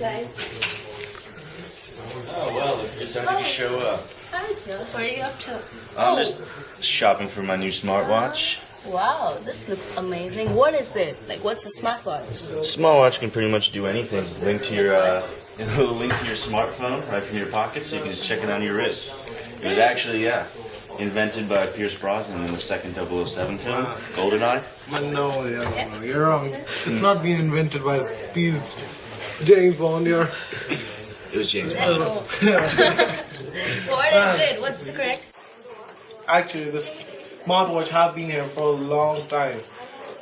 guys. Oh, well, I decided to show up. Hi, Joe. What are you up to? I'm just shopping for my new smartwatch. Wow, this looks amazing. What is it? Like, what's a smartwatch? Smartwatch can pretty much do anything. Link to your it'll link to your smartphone right from your pocket, so you can just check it on your wrist. It was actually, invented by Pierce Brosnan in the second 007 film, GoldenEye. No, you're wrong. It's not been invented by James Bond. It was James There you Bond. go. What is it? What's the correct? Actually, this smartwatch have been here for a long time.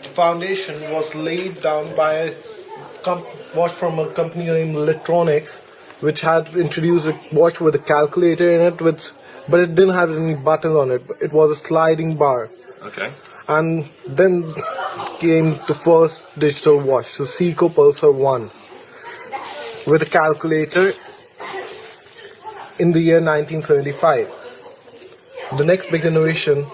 The foundation was laid down by a watch from a company named Electronics, which had introduced a watch with a calculator in it, but it didn't have any buttons on it. It was a sliding bar. Okay. And then came the first digital watch, the Seiko Pulsar 1, with a calculator in the year 1975. The next big innovation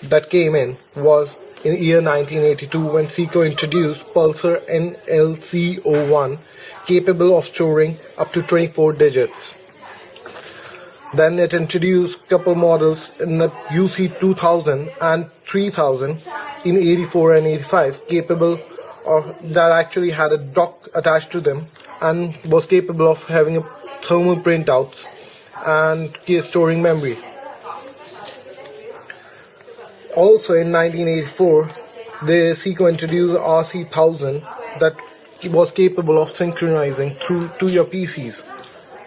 that came in was in the year 1982 when Seiko introduced Pulsar NLC01, capable of storing up to 24 digits. Then it introduced a couple models in the UC 2000 and 3000 in 84 and 85, capable of that actually had a dock attached to them and was capable of having a thermal printouts and storing memory. Also in 1984, the Seiko introduced the RC1000 that was capable of synchronizing through to your PCs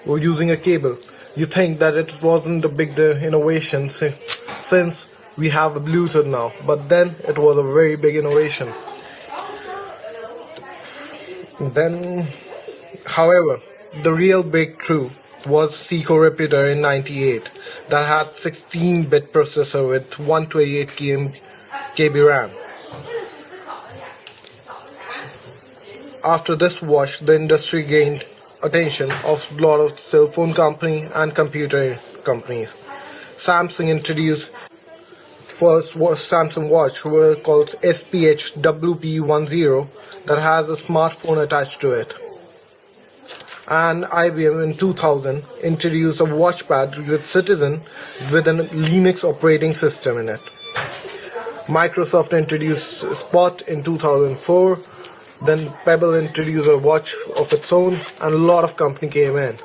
or using a cable. You think that it wasn't a big innovation since we have a Bluetooth now, but then it was a very big innovation. Then, however, the real breakthrough was Seiko Repeater in '98 that had 16-bit processor with 128 KB RAM. After this watch, the industry gained attention of a lot of cell phone companies and computer companies. Samsung introduced first Samsung watch were called SPH WP10 that has a smartphone attached to it. And IBM in 2000 introduced a watchpad with Citizen with a Linux operating system in it. Microsoft introduced Spot in 2004. Then Pebble introduced a watch of its own, and a lot of company came in.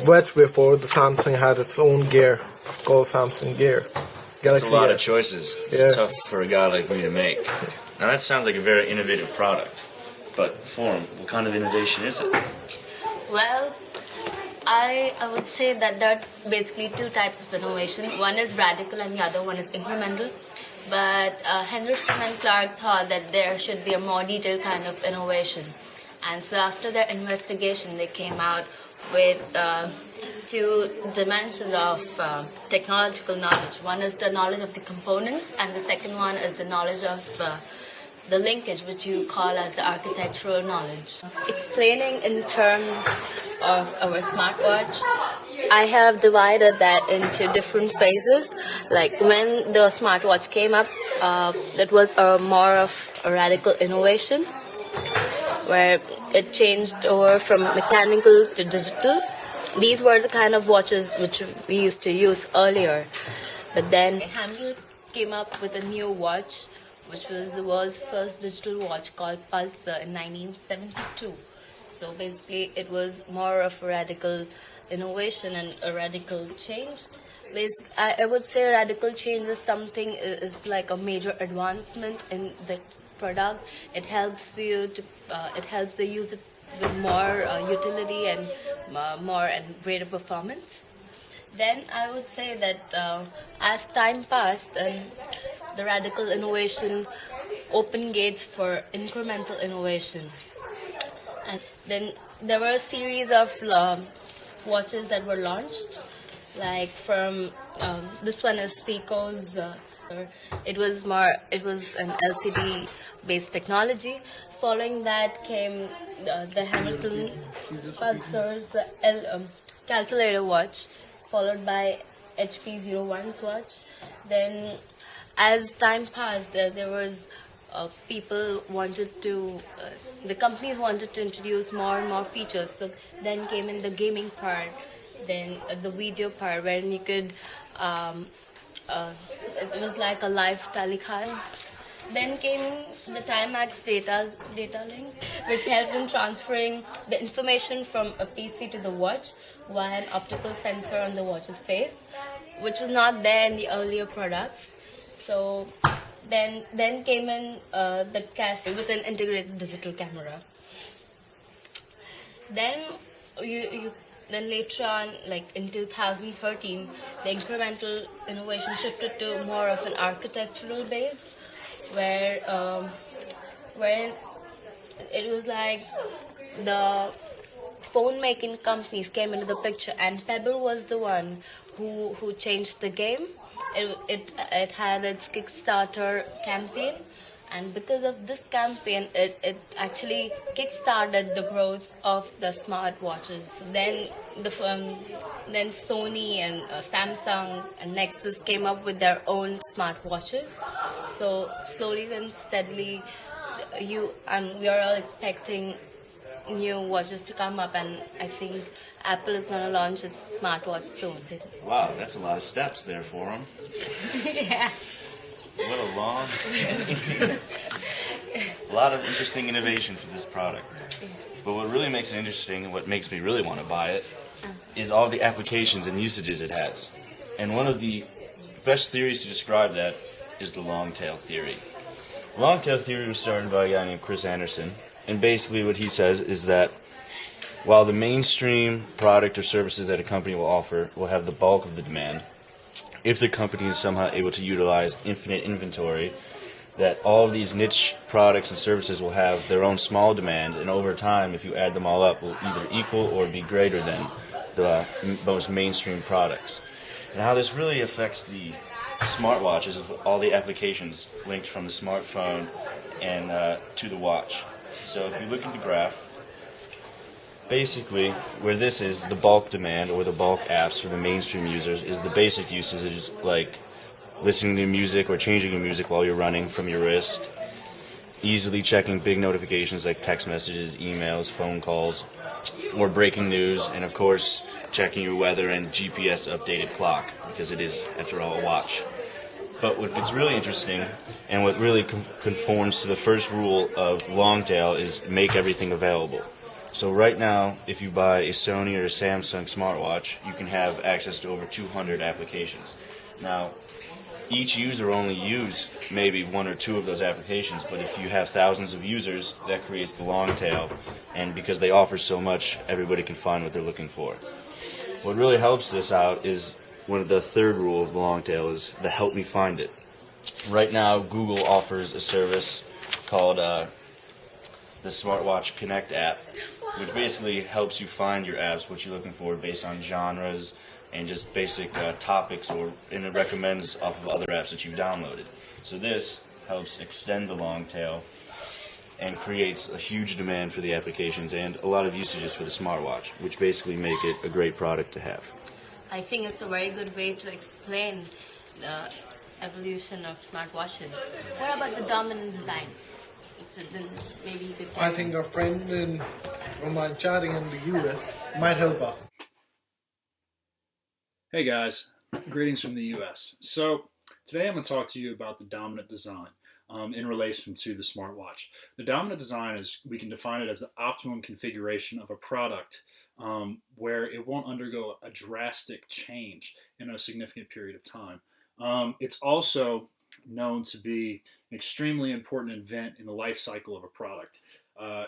Much before the Samsung had its own gear called Samsung Gear. That's a lot Gear. of choices. It's Yeah. tough for a guy like me to make. Now that sounds like a very innovative product. But for him, what kind of innovation is it? Well, I would say that there are basically two types of innovation. One is radical and the other one is incremental. But Henderson and Clark thought that there should be a more detailed kind of innovation. And so after their investigation, they came out with two dimensions of technological knowledge. One is the knowledge of the components, and the second one is the knowledge of the linkage, which you call as the architectural knowledge. Explaining in terms of our smartwatch, I have divided that into different phases. Like when the smartwatch came up, that was more of a radical innovation, where it changed over from mechanical to digital. These were the kind of watches which we used to use earlier. But then Hamilton came up with a new watch, which was the world's first digital watch called Pulsar in 1972. So basically it was more of a radical innovation and a radical change. I would say radical change is something is like a major advancement in the product. It helps you to it helps the user with more utility and more and greater performance. Then I would say that as time passed, the radical innovation opened gates for incremental innovation. And then there were a series of watches that were launched, like from this one is Seiko's. It was an LCD based technology. Following that came the Hamilton Pulsar's calculator watch, followed by HP 01's watch. Then as time passed, there was people wanted to, the companies wanted to introduce more and more features. So then came in the gaming part, then the video part, wherein you could, um, uh, it was like a live telecast. Then came the Timex data link, which helped in transferring the information from a PC to the watch via an optical sensor on the watch's face, which was not there in the earlier products. So then came in the cache with an integrated digital camera. Then you then later on, like in 2013, the incremental innovation shifted to more of an architectural base, where where it was like the phone making companies came into the picture, and Pebble was the one who changed the game. It had its Kickstarter campaign, and because of this campaign, it actually kickstarted the growth of the smartwatches. So then Sony and Samsung and Nexus came up with their own smartwatches. So slowly and steadily, we are all expecting new watches to come up, and I think Apple is going to launch its smartwatch soon. Wow, that's a lot of steps there for them. Yeah. What a long, a lot of interesting innovation for this product. But what really makes it interesting, and what makes me really want to buy it, is all the applications and usages it has. And one of the best theories to describe that is the long tail theory. Long tail theory was started by a guy named Chris Anderson, and basically what he says is that while the mainstream product or services that a company will offer will have the bulk of the demand, if the company is somehow able to utilize infinite inventory, that all of these niche products and services will have their own small demand, and over time, if you add them all up, will either equal or be greater than the most mainstream products. And how this really affects the smartwatches of all the applications linked from the smartphone and to the watch. So if you look at the graph, basically where this is the bulk demand or the bulk apps for the mainstream users is the basic usages like listening to music or changing your music while you're running from your wrist, easily checking big notifications like text messages, emails, phone calls, or breaking news, and of course checking your weather and GPS updated clock, because it is, after all, a watch. But what gets really interesting, and what really conforms to the first rule of long tail, is make everything available. So right now, if you buy a Sony or a Samsung smartwatch, you can have access to over 200 applications. Now, each user only use maybe one or two of those applications, but if you have thousands of users, that creates the long tail, and because they offer so much, everybody can find what they're looking for. What really helps this out is one of the third rule of the long tail is the help me find it. Right now, Google offers a service called the Smartwatch Connect app, which basically helps you find your apps, what you're looking for, based on genres and just basic topics, and it recommends off of other apps that you've downloaded. So this helps extend the long tail and creates a huge demand for the applications and a lot of usages for the smartwatch, which basically make it a great product to have. I think it's a very good way to explain the evolution of smartwatches. What about the dominant design? Maybe you could. I think our friend in online chatting in the US might help out. Hey guys, greetings from the US. So today I'm going to talk to you about the dominant design in relation to the smartwatch. The dominant design is, we can define it as the optimum configuration of a product where it won't undergo a drastic change in a significant period of time. It's also known to be an extremely important event in the life cycle of a product.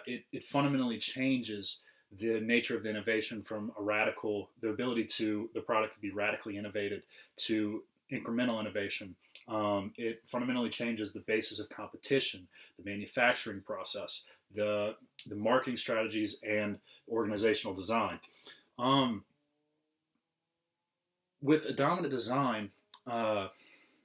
It fundamentally changes the nature of the innovation from the ability to the product to be radically innovated to incremental innovation. It fundamentally changes the basis of competition, the manufacturing process, the marketing strategies, and organizational design. With a dominant design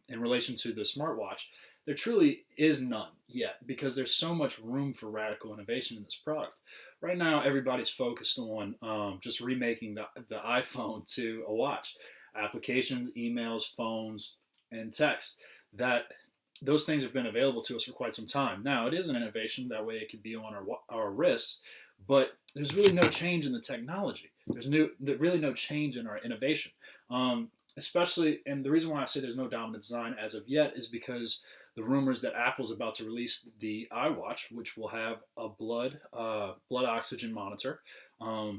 in relation to the smartwatch, there truly is none yet, because there's so much room for radical innovation in this product. Right now, everybody's focused on just remaking the iPhone to a watch. Applications, emails, phones, and text that those things have been available to us for quite some time. Now, it is an innovation. That way it could be on our wrists, but there's really no change in the technology. There's really no change in our innovation. Especially, and the reason why I say there's no dominant design as of yet is because the rumors that Apple's about to release the iWatch, which will have a blood oxygen monitor, a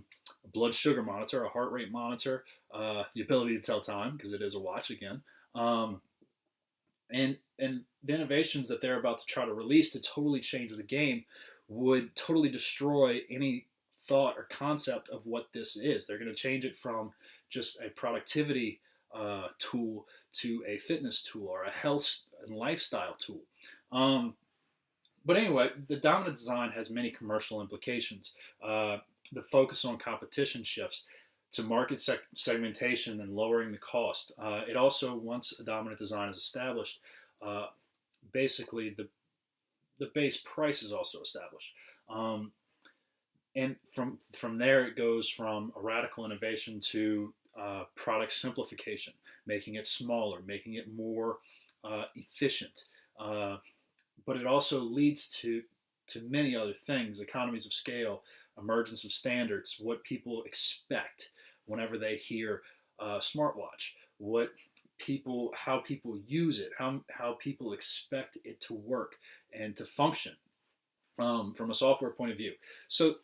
blood sugar monitor, a heart rate monitor, the ability to tell time because it is a watch again, and the innovations that they're about to try to release to totally change the game would totally destroy any thought or concept of what this is. They're going to change it from just a productivity tool to a fitness tool or a health and lifestyle tool. But anyway, the dominant design has many commercial implications. The focus on competition shifts to market segmentation and lowering the cost. It also, once a dominant design is established, basically the base price is also established. And from there, it goes from a radical innovation to product simplification, making it smaller, making it more efficient. But it also leads to many other things: economies of scale, emergence of standards, what people expect whenever they hear smartwatch, how people use it, how people expect it to work and to function from a software point of view. So,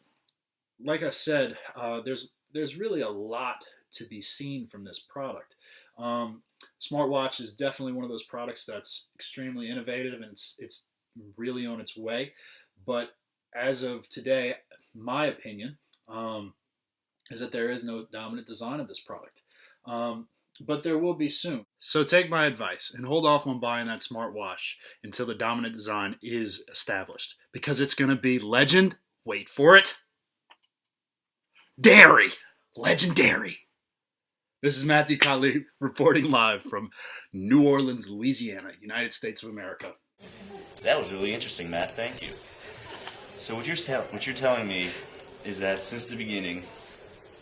like I said, there's really a lot to be seen from this product. Smartwatch is definitely one of those products that's extremely innovative, and it's really on its way. But as of today, my opinion is that there is no dominant design of this product. But there will be soon. So take my advice and hold off on buying that smartwatch until the dominant design is established, because it's going to be legend. Wait for it. Dairy. Legendary. This is Matthew Conley reporting live from New Orleans, Louisiana, United States of America. That was really interesting, Matt. Thank you. So what you're telling me is that since the beginning,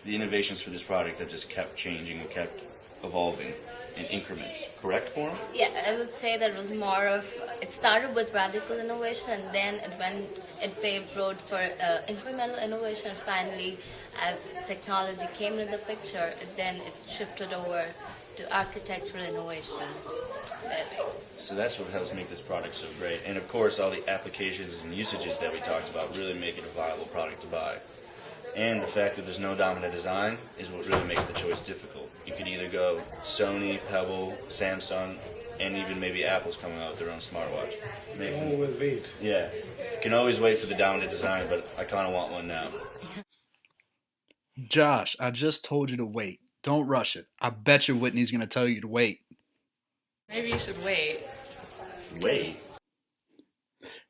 the innovations for this product have just kept changing and kept evolving in increments. Correct, Forum? Yeah, I would say that it was more of, it started with radical innovation, and then it paved road for incremental innovation. Finally, as technology came into the picture, then it shifted over to architectural innovation. So that's what helps make this product so great. And of course, all the applications and usages that we talked about really make it a viable product to buy. And the fact that there's no dominant design is what really makes the choice difficult. You could either go Sony, Pebble, Samsung, and even maybe Apple's coming out with their own smartwatch. Always wait. Yeah. You can always wait for the dominant design, but I kind of want one now. Josh, I just told you to wait. Don't rush it. I bet you Whitney's going to tell you to wait. Maybe you should wait. Wait?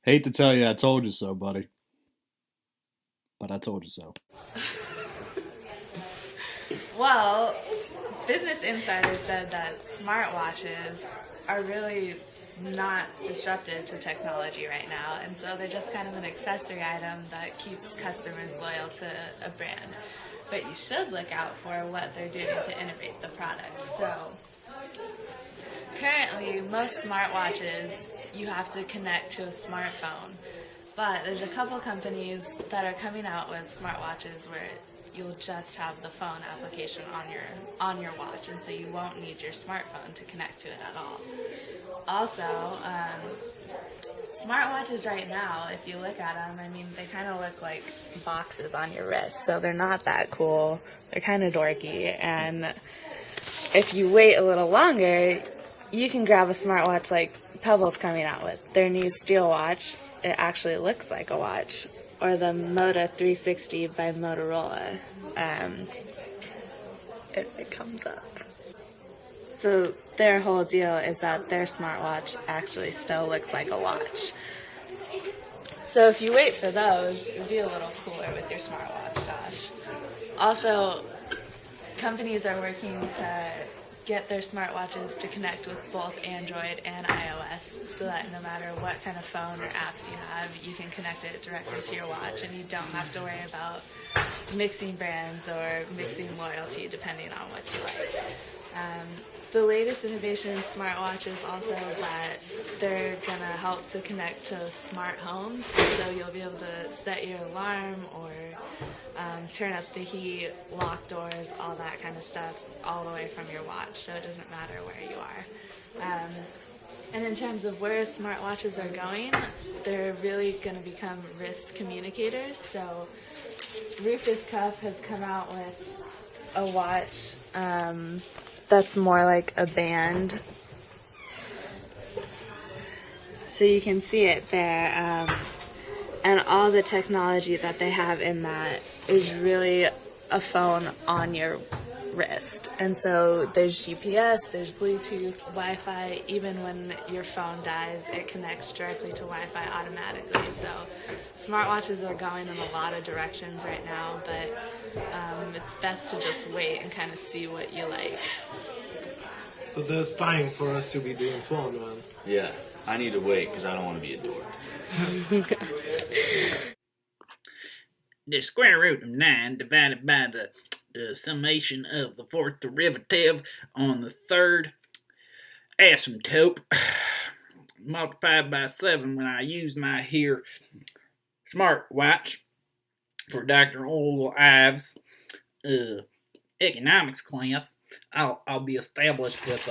Hate to tell you I told you so, buddy. But I told you so. Well, Business Insider said that smartwatches are really not disruptive to technology right now, and so they're just kind of an accessory item that keeps customers loyal to a brand. But you should look out for what they're doing to innovate the product. So currently, most smartwatches, you have to connect to a smartphone. But there's a couple companies that are coming out with smartwatches where you'll just have the phone application on your watch, and so you won't need your smartphone to connect to it at all. Also, smartwatches right now, if you look at them, I mean, they kind of look like boxes on your wrist, so they're not that cool. They're kind of dorky, and if you wait a little longer, you can grab a smartwatch like Pebble's coming out with. Their new steel watch, it actually looks like a watch. Or the Moto 360 by Motorola. It comes up. So their whole deal is that their smartwatch actually still looks like a watch. So if you wait for those, it would be a little cooler with your smartwatch, Josh. Also, companies are working to get their smartwatches to connect with both Android and iOS, so that no matter what kind of phone or apps you have, you can connect it directly to your watch, and you don't have to worry about mixing brands or mixing loyalty depending on what you like. The latest innovation in smartwatches also is that they're going to help to connect to smart homes. So you'll be able to set your alarm or turn up the heat, lock doors, all that kind of stuff all the way from your watch. So it doesn't matter where you are. And in terms of where smartwatches are going, they're really going to become wrist communicators. So Rufus Cuff has come out with a watch that's more like a band. So you can see it there. And all the technology that they have in that is really a phone on your wrist. And so there's GPS, there's Bluetooth, Wi-Fi. Even when your phone dies, it connects directly to Wi-Fi automatically. So smartwatches are going in a lot of directions right now, but it's best to just wait and kind of see what you like. So there's time for us to be doing phone, man. Yeah, I need to wait because I don't want to be a dork. The square root of 9 divided by the summation of the fourth derivative on the third asymptote multiplied by 7 when I use my here smartwatch for Dr. Oral Ives' economics class. I'll be established with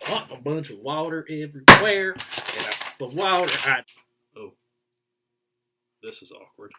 a bunch of water everywhere. And the water, Oh, this is awkward.